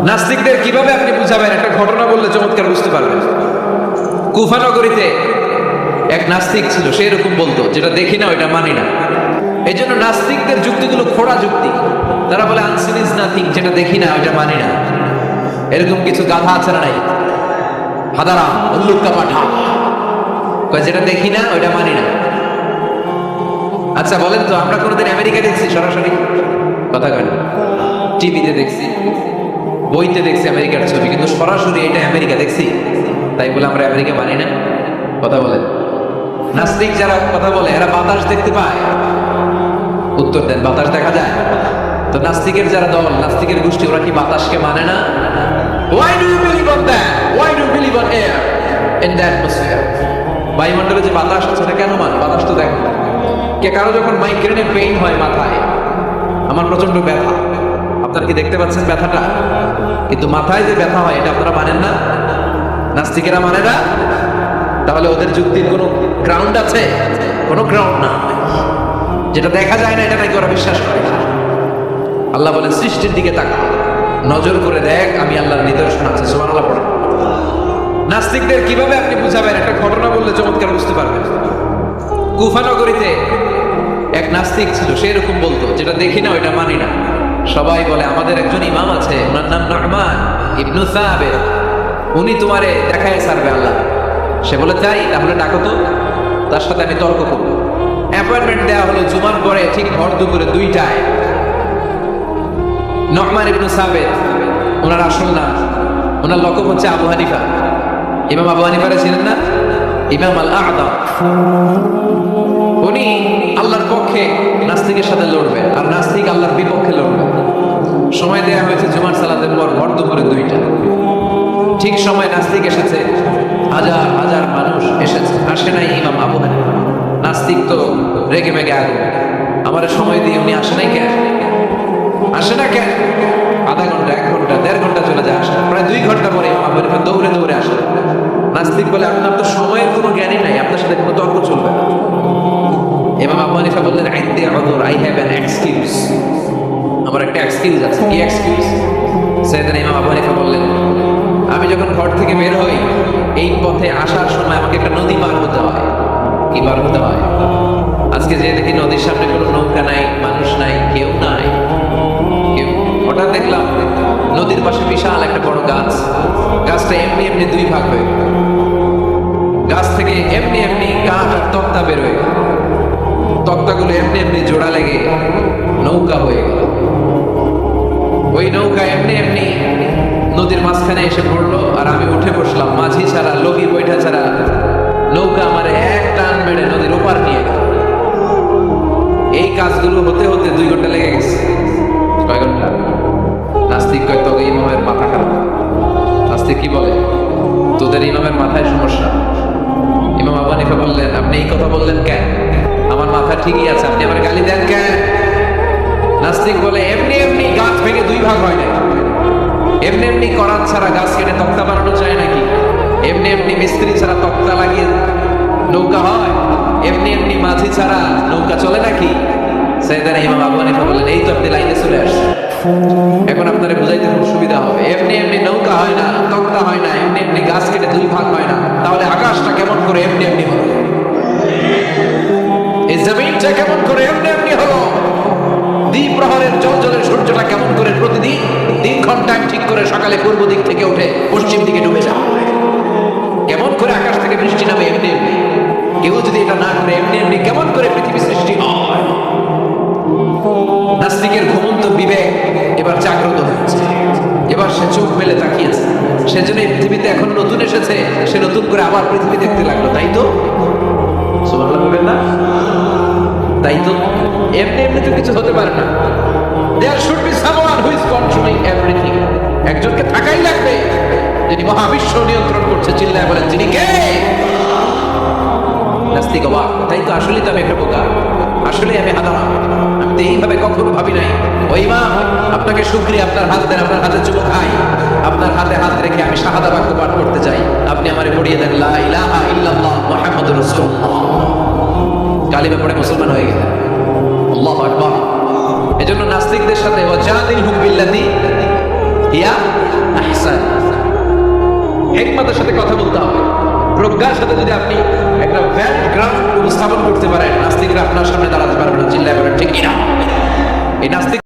নাস্তিকদের কিভাবে আপনি বুঝাবেন? একটা ঘটনা বললে চমৎকার বুঝতে পারবেন। কুফা নগরীতে এক নাস্তিক ছিল, সে এরকম বলতো, যেটা দেখি না ওইটা মানি না। এই জন্য নাস্তিকদের যুক্তিগুলো খোড়া যুক্তি। তারা বলে আনসিন ইজ নাথিং, যেটা দেখি না ওইটা মানি না। এরকম কিছু গাধা আছে না নাই? হাদারা উল্লুক্কা পাঠা কয় যেটা দেখি না ওইটা মানি না। আচ্ছা বলেন তো, আমরা কোনোদিন আমেরিকা দেখছি সরাসরি? কথা কয় না। টিভিতে দেখছি, বইতে দেখছি আমেরিকার ছবি, কিন্তু সরাসরি এটা আমেরিকা দেখছি? তাই বলে আমরা আমেরিকা মানি না? কথা বলেন। নাস্তিক যারা কথা বলে এরা বাতাস দেখতে পায়? উত্তর দেন, বাতাস দেখা যায়? তো নাস্তিকের যারা দল, নাস্তিকের গোষ্ঠী, ওরা কি বাতাসকে মানে না? Why do you believe on that? Why do you believe on air in the atmosphere? বায়ুমণ্ডলে যে বাতাস আছে এটা কেন মানে? বাতাস তো দেখো না। কে কারো যখন মাইগ্রেনে পেইন হয় মাথায়, আমার প্রচন্ড ব্যথা, আপনারা কি দেখতে পাচ্ছেন ব্যথাটা? কিন্তু মাথায় যে ব্যথা হয় এটা আপনারা মানেন না, নাস্তিকেরা মানে না। তাহলে ওদের যুক্তির কোনো গ্রাউন্ড আছে? কোনো গ্রাউন্ড না। যেটা দেখা যায় না এটা নাকি ওরা বিশ্বাস করে। আল্লাহ বলেন সৃষ্টির দিকে তাকা, নজর করে দেখ, আমি আল্লাহর নিদর্শন আছে। সুবহানাল্লাহ পড়ে। নাস্তিকদের কিভাবে আপনি বুঝাবেন? একটা ঘটনা বললে চমৎকার বুঝতে পারবেন। কুফা নগরীতে এক নাস্তিক ছিল, সে এরকম বলতো, যেটা দেখি না ওইটা মানি না। সবাই বলে আমাদের একজন ইমাম আছে, ওনার নাম নু'মান ইবনু সাবির, উনি তোমারে দেখায় ছাড়বে আল্লাহ। সে বলে তাই? তাহলে ডাকো তো, তার সাথে আমি তর্ক করবো। অ্যাপয়েন্টমেন্ট দেওয়া হলো জুমার পরে ঠিক ভর দুপুরে 2টায়। নু'মান ইবনু সাবির ওনার আসল নাম, ওনার লকব হচ্ছে আবু হানিফা। ইমাম আবু হানিফারে ছিলেন না? ইমাম আল আ'যাম। উনি আল্লাহর পক্ষে নাস্তিকের সাথে লড়বে, আর নাস্তিক আল্লাহর বিপক্ষে লড়বে। সময় দেয়া হয়েছে জুমার সালাতের পর ভর দুপুরে 2টা। ঠিক সময় নাস্তিক এসেছে, হাজার হাজার মানুষ এসেছে, আসে নাই ইমাম আবু হানিফা। নাস্তিক তো রেগে মেগে আগুন, আমার সময় দিয়ে উনি আসে নাই কেন? আসে না কেন? আধা ঘন্টা, 1 ঘন্টা, 1.5 ঘন্টা চলে যায়, আসে না। প্রায় 2 ঘন্টা পরে ইমাম আবু হানিফা দৌড়ে দৌড়ে আসে। নাস্তিক বলে আপনার তো সময়ের কোনো জ্ঞানই নাই, আপনার সাথে কোনো তর্ক চলবে না। ইমাম আবু হানিফা বললেন আইনদে উযর, আই হ্যাভ অ্যান এক্সকিউজ, আমার একটা এক্সকিউজ আছে। কি এক্সকিউজ? সাইয়েদনা ইমাম আবু হানিফা বললেন, আমি যখন ঘর থেকে বের হই, এই পথে আসার সময় আমাকে একটা নদী পার হতে হয়। কি পার হতে হয়? আজকে যে দেখি নদীর সামনে কোনো নৌকা নাই, মানুষ নাই, কেউ নাই, কেউ। হঠাৎ দেখলাম নদীর পাশে বিশাল একটা বড় গাছ, গাছটা এমনি এমনি 2 ভাগ হয়ে গেল। গাছ থেকে এমনি এমনি কাঠ আর তক্তা বেরোয়, তক্তাগুলো এমনি এমনি জোড়া লেগে নৌকা হয়ে গেল। ওই নৌকা এমনি এমনি নদীর মাঝখানে এসে পড়লো, আর আমি উঠে বসলাম। মাঝি ছাড়া, লগি বৈঠা ছাড়া নৌকা আমারে এক টান মেরে নদীর ওপার নিয়ে গেল। এই কাজগুলো হতে হতে 2 ঘন্টা লেগে গেছে। কয় ঘন্টা? নাস্তিক কয় তোকে ইমামের মাথা খারাপ। নাস্তিক কি বলে? তোদের ইমামের মাথায় সমস্যা। ইমাম আবু হানিফা বললেন আপনি এই কথা বললেন কেন? আমার মাথা ঠিকই আছে, আপনি আমার গালি দেন কেন? নাস্তিক বলে এমনি এমনি গাছ ভেঙে 2 ভাগ হয় নাকি? এমনি এমনি করাত ছাড়া গাছ কেটে তক্তা বানানো যায় নাকি? এমনি এমনি মিস্ত্রি ছাড়া তক্তা লাগিয়ে নৌকা হয়? এমনি এমনি মাঝি ছাড়া নৌকা চলে নাকি? সাইয়েদনা ইমাম আবু হানিফা বললেন এই তো আপনি লাইনে চলে আসছেন, এখন আপনারা বুঝাইতে খুব সুবিধা হবে। এমনি এমনি নৌকা হয় না, তক্তা হয় না, এমনি এমনি গাছ কেটে 2 ভাগ হয় না, তাহলে আকাশটা কেমন করে এমনি এমনি হলো? এই জমিনটা কেমন করে এমনি এমনি হলো? দ্বীপ প্রহরের জলজলের সূর্যটা কেমন করে প্রতিদিন দিনক্ষণ টাইম ঠিক করে সকালে পূর্ব দিক থেকে উঠে পশ্চিম দিকে ডুবে যায়? কেমন করে আকাশ থেকে বৃষ্টি নামে এমনি এমনি? কেউ যদি এটা না করে এমনি এমনি কেমন করে পৃথিবী সৃষ্টি হয়? নাস্তিকের ঘুমন্ত বিবেক এবার জাগ্রত হচ্ছে, এবার সে চোখ মেলে তাকিয়েছে। সেজন্য এই পৃথিবীতে এখন নতুন এসেছে, সে নতুন করে আবার পৃথিবী দেখতে লাগলো। তাই তো? সুবহানাল্লাহ বলবেন না? তাই তো? এমনি এমনি তো কিছু হতে পারে না। There should be someone who is controlling everything. একজনকে থাকাই লাগবে যিনি মহাবিশ্ব নিয়ন্ত্রণ করছে। চিল্লায় বলেন যিনি কে? নাস্তিক অবাক, তাই তো, আসলেই তো আমি একটা বোকা, আসলে আমি হাদারাম, আমি তো এইভাবে কখনো ভাবি নাই। ও ইমাম, আপনাকে শুকরিয়া, আপনার হাত দেন, আপনার হাতে চুমু খাই, আপনার হাতে হাত রেখে আমি শাহাদা বাক্য পাঠ করতে চাই, আপনি আমারে পড়িয়ে দেন লা ইলাহা ইল্লাল্লাহ মুহাম্মাদুর রাসূলুল্লাহ। কালিমা পড়ে মুসলমান হয়ে গেলেন। আল্লাহু আকবার। এজন্য নাস্তিকদের সাথে ওয়াজাদিলহুম বিল্লাতী হিয়া আহসান। হিকমতের সাথে কথা বলতে হবে, প্রজ্ঞার সাথে যদি আপনি একটা ভ্যালিড গ্রাউন্ড উপস্থাপন করতে পারেন, নাস্তিকরা আপনার সামনে দাঁড়াতে পারবে না। চিল্লায় বলেন ঠিক কিনা? এই নাস্তিক